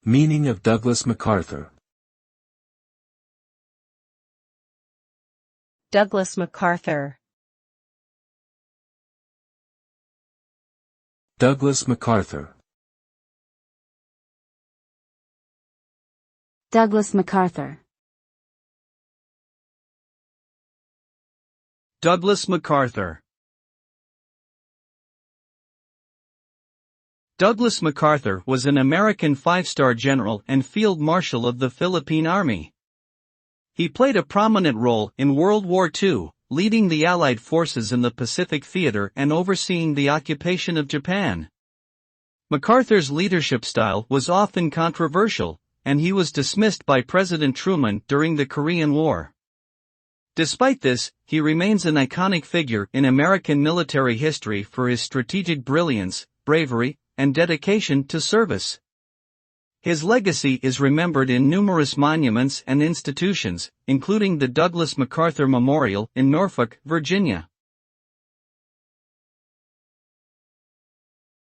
Meaning of Douglas MacArthur. Douglas MacArthur. Douglas MacArthur. Douglas MacArthur. Douglas MacArthur. Douglas MacArthur was an American five-star general and field marshal of the Philippine Army. He played a prominent role in World War II, leading the Allied forces in the Pacific Theater and overseeing the occupation of Japan. MacArthur's leadership style was often controversial, and he was dismissed by President Truman during the Korean War. Despite this, he remains an iconic figure in American military history for his strategic brilliance, bravery, and dedication to service. His legacy is remembered in numerous monuments and institutions, including the Douglas MacArthur Memorial in Norfolk, Virginia.